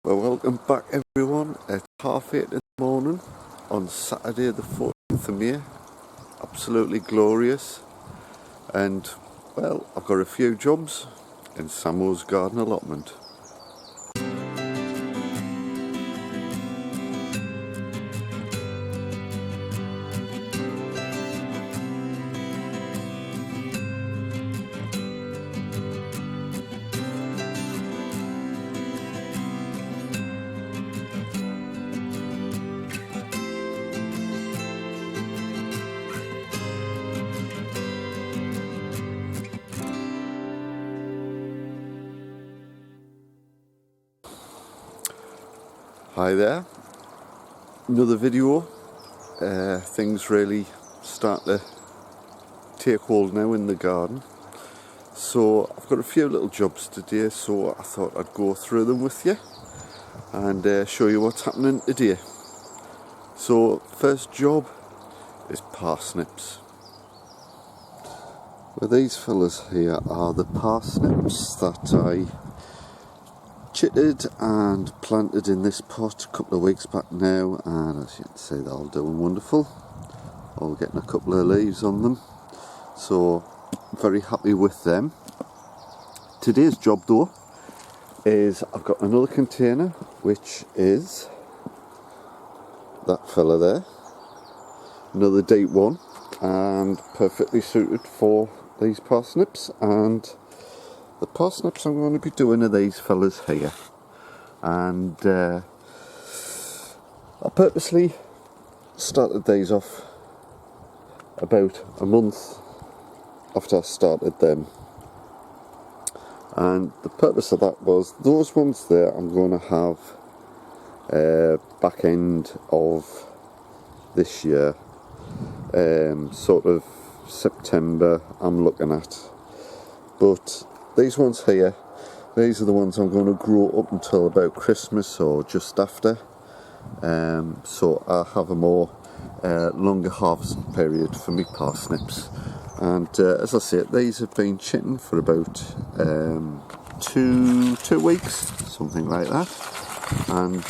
Well, welcome back everyone. It's 8:30 in the morning on Saturday the 14th of May. Absolutely glorious. And, well, I've got a few jobs in Sammo's garden allotment. Hi there, another video. Things really start to take hold now in the garden. So I've got a few little jobs today, so I thought I'd go through them with you and show you what's happening today. So first job is parsnips. Well, these fellas here are the parsnips that I chitted and planted in this pot a couple of weeks back now, and as you can see, they're all doing wonderful, all getting a couple of leaves on them, so very happy with them. Today's job though is I've got another container which is that fella there, another deep one and perfectly suited for these parsnips. And the parsnips I'm going to be doing are these fellas here, and I purposely started these off about a month after I started them, and the purpose of that was those ones there I'm going to have back end of this year, sort of September I'm looking at, but these ones here, these are the ones I'm going to grow up until about Christmas or just after, so I have a more longer harvest period for me parsnips. And as I said, these have been chitting for about two weeks, something like that, and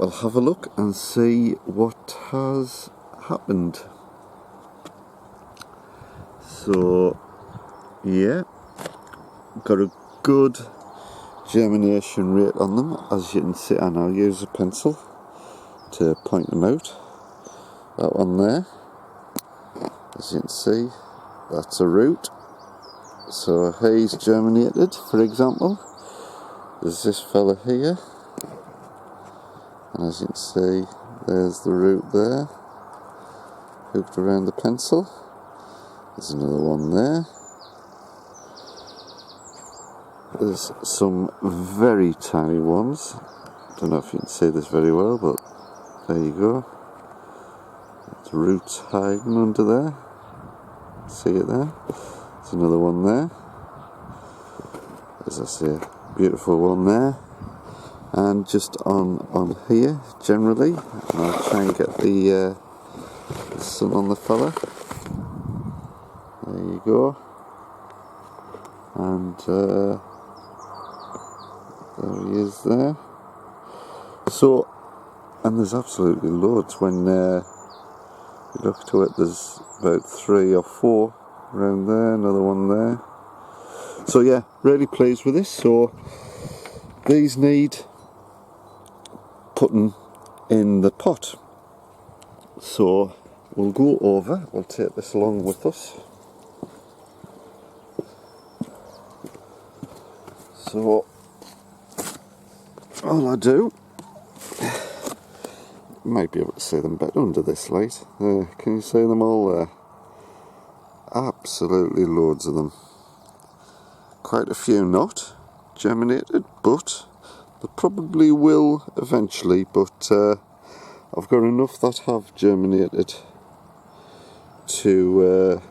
I'll have a look and see what has happened. So yeah, got a good germination rate on them, as you can see, and I'll use a pencil to point them out. That one there, as you can see, that's a root, so he's germinated. For example, there's this fella here, and as you can see, there's the root there, hooked around the pencil. There's another one there. There's some very tiny ones. Don't know if you can see this very well, but there you go. The roots hiding under there. See it there? There's another one there. As I say, beautiful one there. And just on here, generally, and I'll try and get the sun on the fella. There you go. And there he is there. So, and there's absolutely loads. When you look to it, there's about 3 or 4 around there, another one there. So yeah, really pleased with this. So these need putting in the pot. So we'll go over, we'll take this along with us. So all I do, you might be able to see them better under this light. Can you see them all there? Absolutely loads of them. Quite a few not germinated, but they probably will eventually. But I've got enough that have germinated to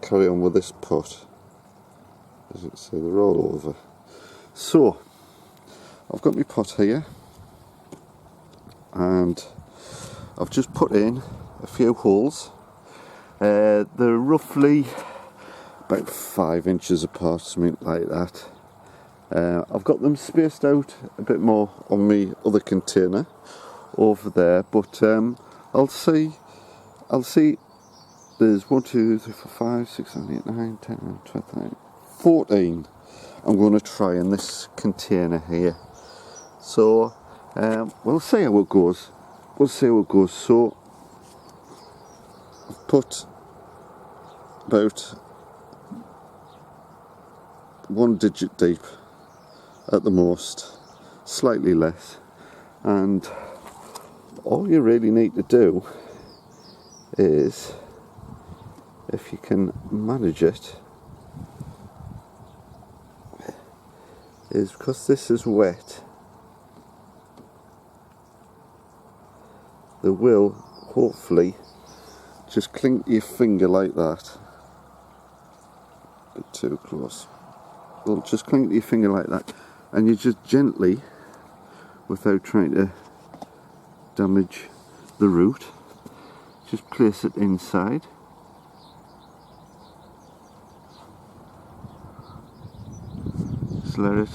carry on with this pot. As you can see, they're all over. So I've got my pot here, and I've just put in a few holes. They're roughly about 5 inches apart, something like that. I've got them spaced out a bit more on my other container over there, but I'll see there's 1, 2, 3, 4, 5, 6, 7, 8, 9, 10, 11, 12, 13, 14 I'm going to try in this container here. So we'll see how it goes. So I've put about 1 digit deep at the most, slightly less, and all you really need to do is, if you can manage it, is because this is wet, they will hopefully just cling to your finger like that. A bit too close. They'll just cling to your finger like that, and you just gently, without trying to damage the root, just place it inside. Just let it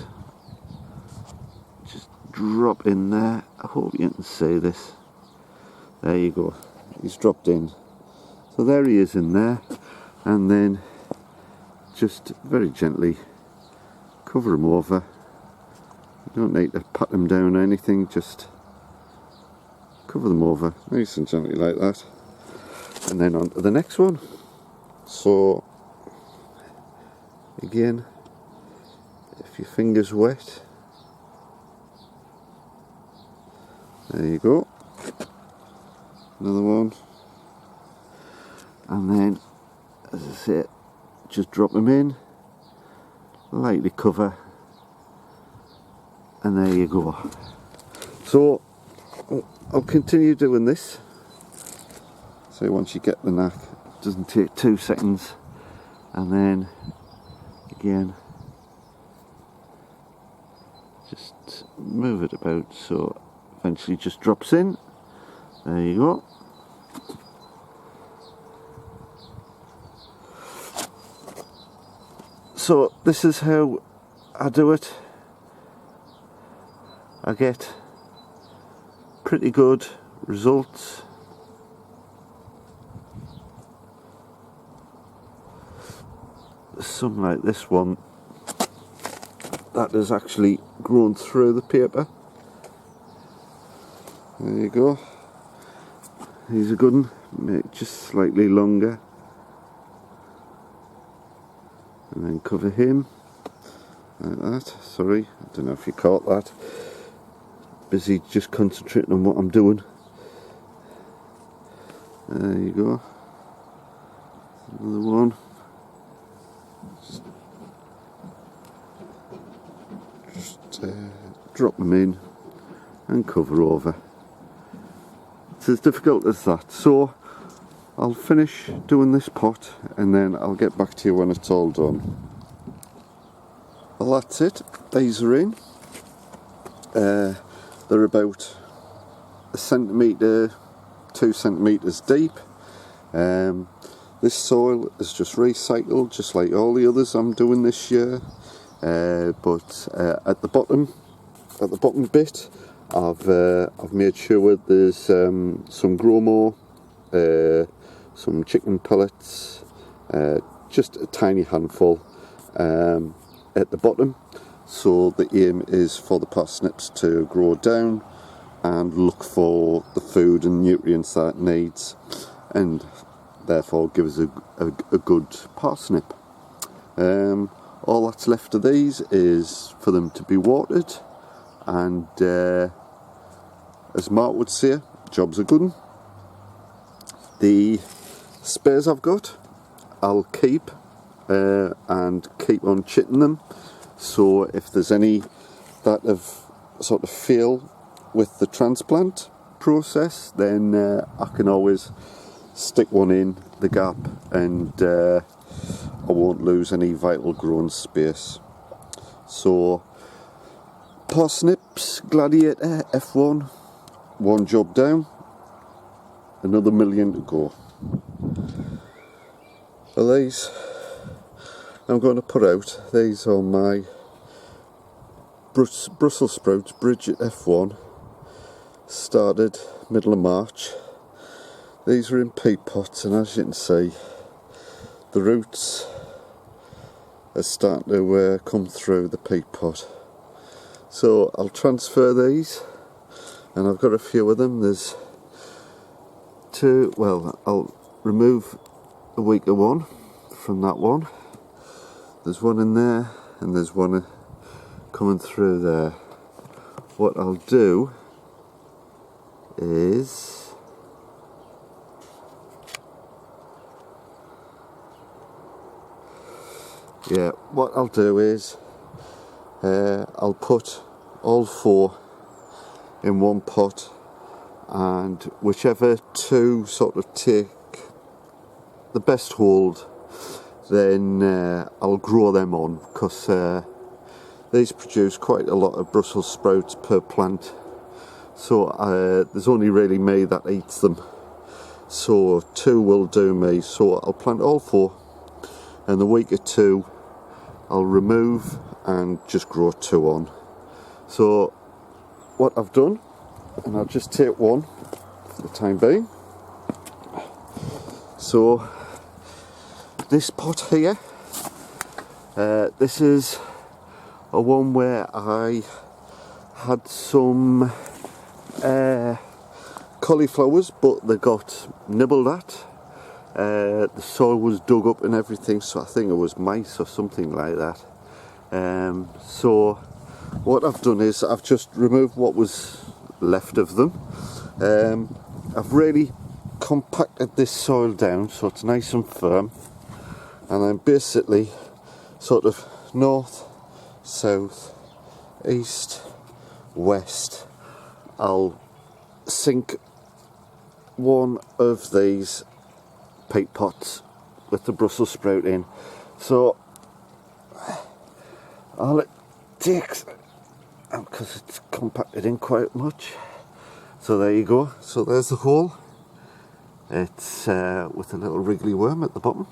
just drop in there. I hope you can see this. There you go, he's dropped in. So there he is in there, and then just very gently cover him over. You don't need to pat them down or anything, just cover them over nice and gently like that, and then on to the next one. So again, if your finger's wet, there you go, another one, and then, as I say, just drop them in, lightly cover, and there you go. So I'll continue doing this. So once you get the knack, it doesn't take 2 seconds, and then again just move it about so eventually just drops in. There you go. So this is how I do it. I get pretty good results. Some like this one that has actually grown through the paper. There you go. He's a good one. Make just slightly longer, and then cover him like that. Sorry, I don't know if you caught that. Busy just concentrating on what I'm doing. There you go. Another one. Just drop them in and cover over. It's as difficult as that. So I'll finish doing this pot and then I'll get back to you when it's all done. Well, that's it. These are in. They're about 1 centimetre, 2 centimetres deep. This soil is just recycled, just like all the others I'm doing this year. But at the bottom bit, I've made sure there's some grow some chicken pellets, just a tiny handful at the bottom. So the aim is for the parsnips to grow down and look for the food and nutrients that it needs, and therefore give us a good parsnip. All that's left of these is for them to be watered, and as Mark would say, job's a good one. The spares I've got, I'll keep and keep on chitting them. So if there's any that have sort of failed with the transplant process, then I can always stick one in the gap, and I won't lose any vital growing space. So parsnips, gladiator, F1, one job down, another million to go. So these I'm going to put out. These are my Brussels sprouts, Bridget F1, started middle of March. These are in pea pots, and as you can see, the roots are starting to come through the pea pot. So I'll transfer these, and I've got a few of them. There's two, well, I'll remove a weaker one from that one. There's one in there, and there's one coming through there. What I'll do is I'll put all four in one pot, and whichever two sort of take the best hold, then I'll grow them on, because these produce quite a lot of Brussels sprouts per plant. So there's only really me that eats them, so two will do me. So I'll plant all four, and the week or two I'll remove and just grow two on. So what I've done, and I'll just take one for the time being. So this pot here, this is a one where I had some cauliflowers, but they got nibbled at. The soil was dug up and everything, so I think it was mice or something like that. So what I've done is I've just removed what was left of them. I've really compacted this soil down so it's nice and firm, and then basically sort of north, south, east, west, I'll sink one of these peat pots with the Brussels sprout in. So all it takes, because it's compacted in quite much, so there you go. So there's the hole. It's with a little wriggly worm at the bottom.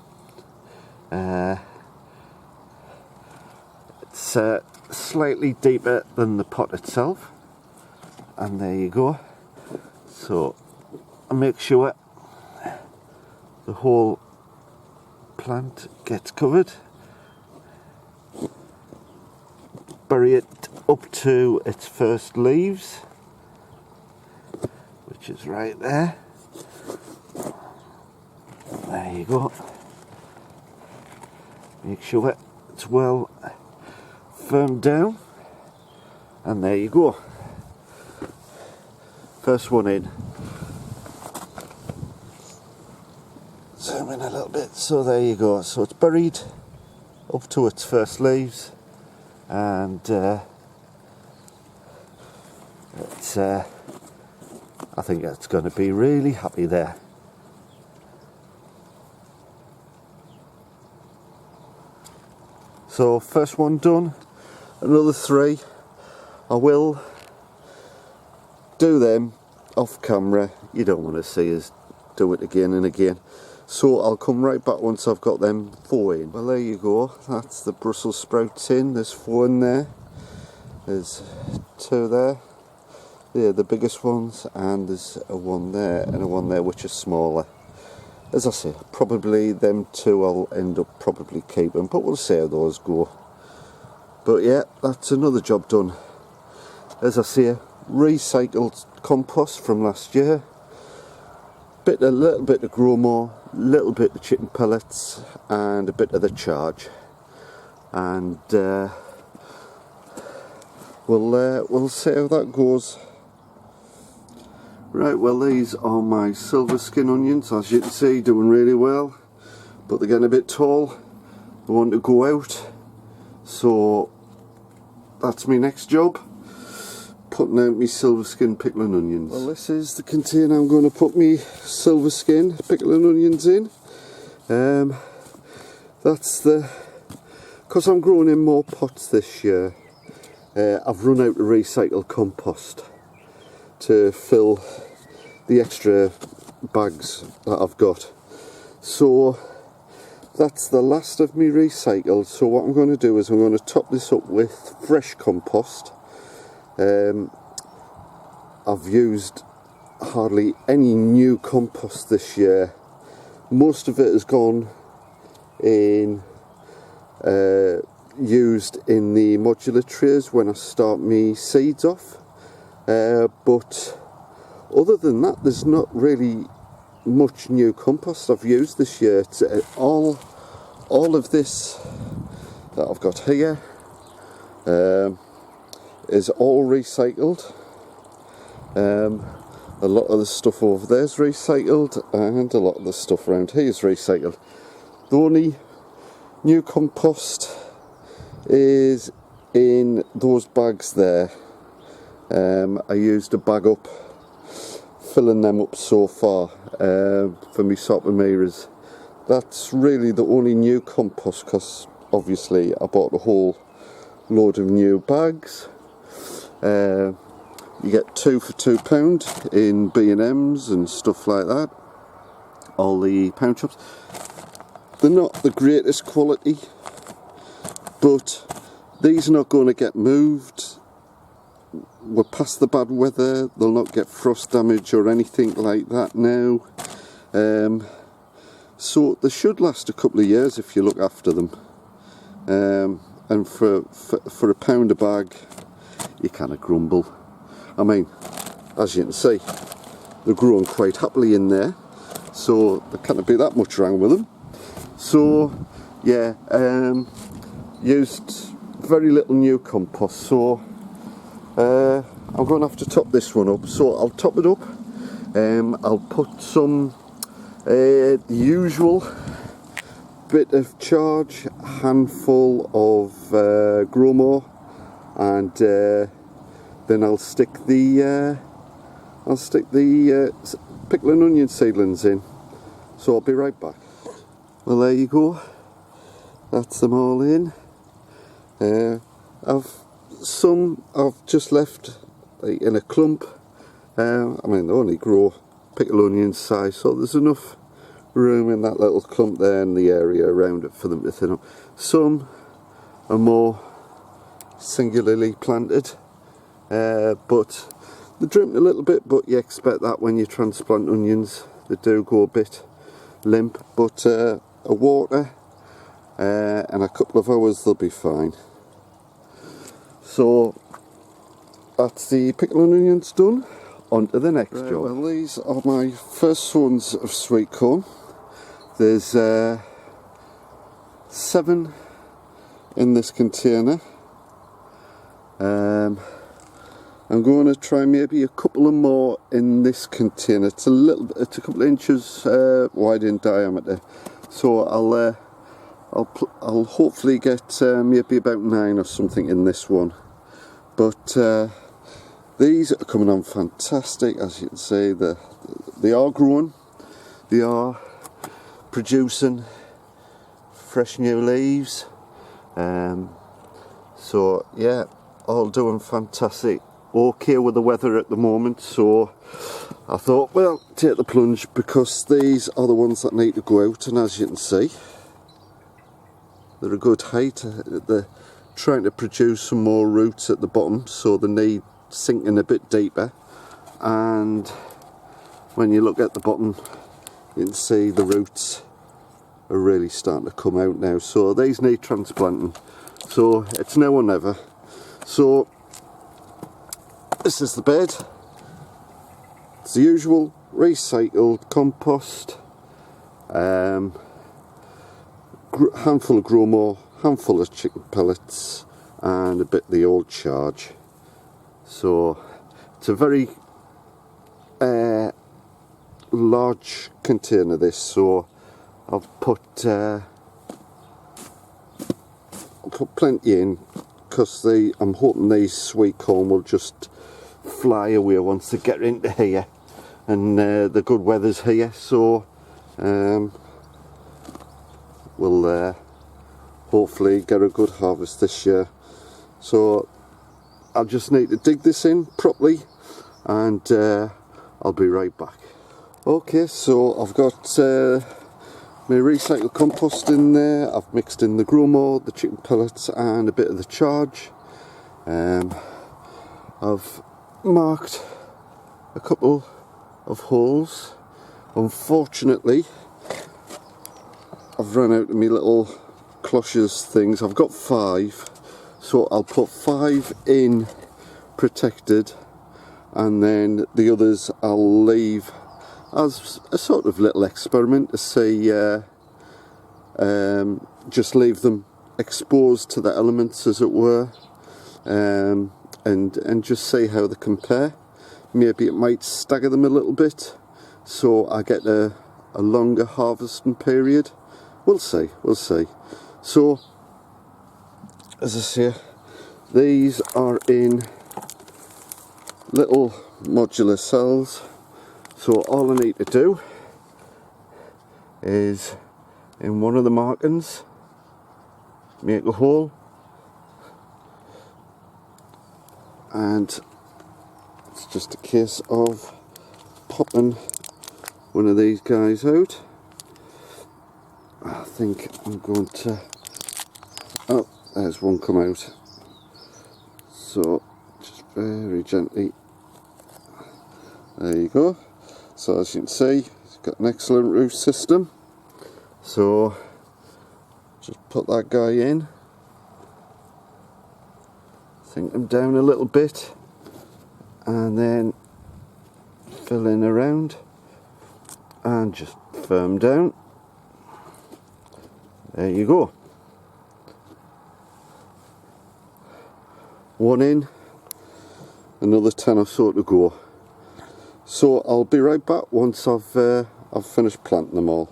It's slightly deeper than the pot itself, and there you go. So I make sure the whole plant gets covered. Bury it up to its first leaves, which is right there. There you go. Make sure it's well firmed down, and there you go. First one in. Zoom in a little bit. So there you go. So it's buried up to its first leaves, and it's I think it's going to be really happy there. So first one done. Another three. I will do them off camera. You don't want to see us do it again and again. So I'll come right back once I've got them four in. Well, there you go. That's the Brussels sprouts in. There's four in there. There's two there. They're the biggest ones, and there's a one there and a one there which is smaller. As I say, probably them two I'll end up probably keeping, but we'll see how those go. But yeah, that's another job done. As I say, recycled compost from last year. A little bit of Gromo, a little bit of chicken pellets, and a bit of the charge. And we'll see how that goes. Right, well, these are my silver skin onions, as you can see, doing really well, but they're getting a bit tall. They want to go out, so that's my next job, putting out my silver skin pickling onions. Well, this is the container I'm going to put my silver skin pickling onions in. That's because I'm growing in more pots this year. I've run out of recycled compost to fill the extra bags that I've got. So that's the last of me recycled. So what I'm going to do is I'm going to top this up with fresh compost, I've used hardly any new compost this year. Most of it has gone in used in the modular trays when I start me seeds off, but other than that there's not really much new compost I've used this year. It's, all of this that I've got here is all recycled. A lot of the stuff over there is recycled, and a lot of the stuff around here is recycled. The only new compost is in those bags there. I used a bag up, filling them up so far for me sort of mirrors. That's really the only new compost, because obviously I bought a whole load of new bags. You get 2 for £2 in B&M's and stuff like that. All the pound shops. They're not the greatest quality, but these are not going to get moved. We're past the bad weather. They'll not get frost damage or anything like that now. So they should last a couple of years if you look after them. And for £1 a bag, you kind of grumble. I mean, as you can see, they're growing quite happily in there, so there can't be that much wrong with them. So yeah, used very little new compost, so I'm going to have to top this one up. So I'll top it up. I'll put some the usual bit of charge, handful of Gromo, and then I'll stick the pickle and onion seedlings in. So I'll be right back. Well, there you go. That's them all in. I've just left in a clump. I mean, they only grow pickle onion size, so there's enough room in that little clump there and the area around it for them to thin up. Some are more singularly planted. But they're dripping a little bit, but you expect that when you transplant onions. They do go a bit limp, but a water and a couple of hours they'll be fine. So that's the pickle and onions done. On to the next job. Well, these are my first swans of sweet corn. There's 7 in this container. I'm going to try maybe a couple of more in this container. It's a couple of inches wide in diameter, so I'll hopefully get maybe about 9 or something in this one. But these are coming on fantastic, as you can see. They are growing, they are producing fresh new leaves. So yeah, all doing fantastic. Okay with the weather at the moment, so I thought, well, take the plunge, because these are the ones that need to go out, and as you can see, they're a good height. They're trying to produce some more roots at the bottom, so they need sinking a bit deeper, and when you look at the bottom you can see the roots are really starting to come out now, so these need transplanting, so it's now or never. So this is the bed. It's the usual recycled compost, handful of Gromo, handful of chicken pellets, and a bit of the old charge. So it's a very large container, this, so I've put plenty in, because I'm hoping these sweet corn will just fly away once they get into here, and the good weather's here, so we'll hopefully get a good harvest this year. So I'll just need to dig this in properly, and I'll be right back. Okay, so I've got my recycled compost in there. I've mixed in the Gromo, the chicken pellets, and a bit of the charge. I've marked a couple of holes. Unfortunately, I've run out of my little cloches things. I've got 5, so I'll put 5 in protected, and then the others I'll leave as a sort of little experiment to see, just leave them exposed to the elements, as it were, and just see how they compare. Maybe it might stagger them a little bit, so I get a longer harvesting period. We'll see, we'll see. So, as I say, these are in little modular cells, so all I need to do is, in one of the markings, make a hole, and it's just a case of popping one of these guys out. I think I'm going to, oh, there's one come out, so just very gently, there you go. So as you can see, it's got an excellent root system, so just put that guy in, sink him down a little bit, and then fill in around and just firm down. There you go. One in, another 10 or so to go. So I'll be right back once I've finished planting them all.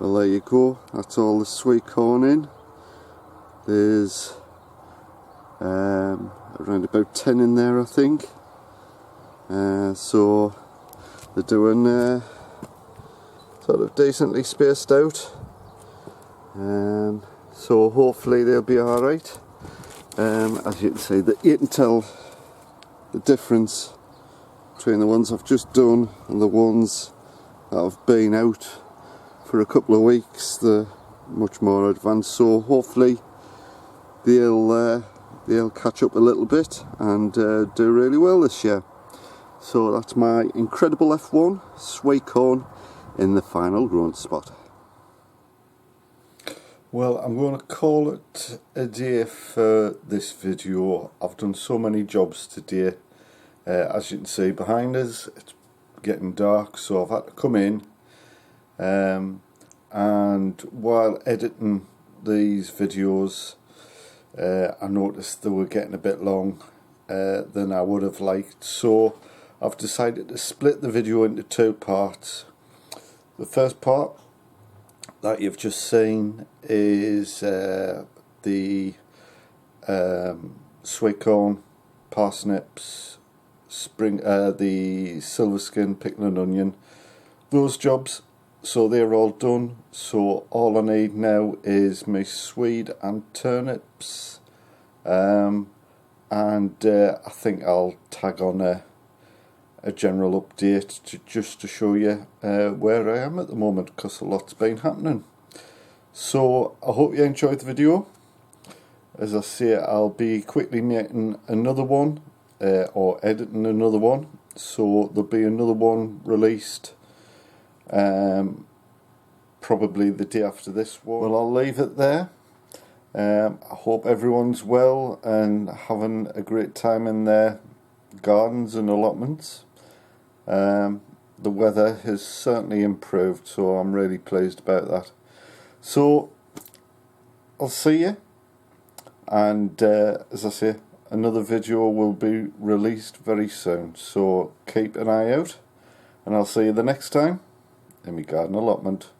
Well, there you go. That's all the sweet corn in. There's around about 10 in there, I think. So they're doing sort of decently spaced out. So hopefully they'll be alright. As you can see, you can tell the difference between the ones I've just done and the ones that have been out for a couple of weeks. They're much more advanced, so hopefully they'll catch up a little bit and do really well this year. So that's my incredible F1 sweet corn in the final growing spot. Well, I'm going to call it a day for this video. I've done so many jobs today. As you can see behind us, it's getting dark, so I've had to come in, and while editing these videos, I noticed they were getting a bit long than I would have liked, so I've decided to split the video into 2 parts. The first part that you've just seen is the sweet corn, parsnips, the silver skin, pickling an onion, those jobs. So they're all done. So all I need now is my swede and turnips, and I think I'll tag on a general update just to show you where I am at the moment, because a lot's been happening. So I hope you enjoyed the video. As I say, I'll be quickly making another one, or editing another one, so there'll be another one released probably the day after this one. Well, I'll leave it there. I hope everyone's well and having a great time in their gardens and allotments. The weather has certainly improved, so I'm really pleased about that. So I'll see you, and as I say, another video will be released very soon, so keep an eye out, and I'll see you the next time in my garden allotment.